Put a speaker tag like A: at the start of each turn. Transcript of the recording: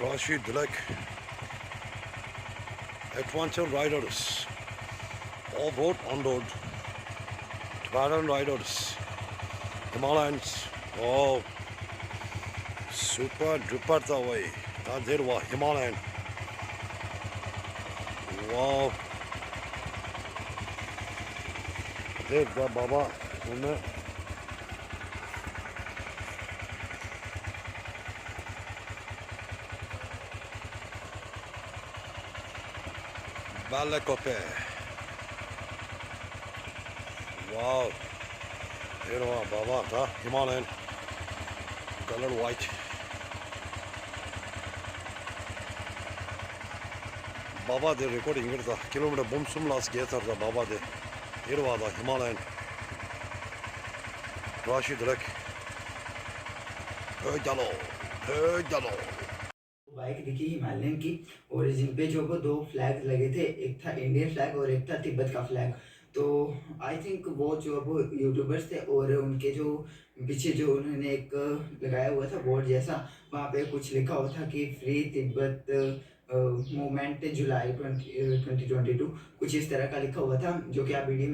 A: Rashi Dilek, adventure riders, off-road, on-road, Tibetan riders, Himalayans, wow, super duper the way, Nadirwa, Himalayan, wow, there's the Baba, bylakuppe, wow, there's Baba, the Himalayan, color white. Baba de recording the kilometer boom sum last gator the Baba de Irwa the Himalayan Rashi Dilek Jalo
B: bike दिखी Himalayan की। और जिन पे जो वो दो flag लगे थे, एक था इंडियन फ्लैग और एक था तिब्बत का फ्लैग। तो आई थिंक वो जो वो यूट्यूबर्स थे और उनके जो पीछे जो उन्होंने एक लगाया हुआ था बोर्ड जैसा, वहाँ पे कुछ लिखा हुआ था कि फ्री तिब्बत मूवमेंट जुलाई 2022, कुछ इस तरह का लिखा हुआ था, जो कि आप वीडियो में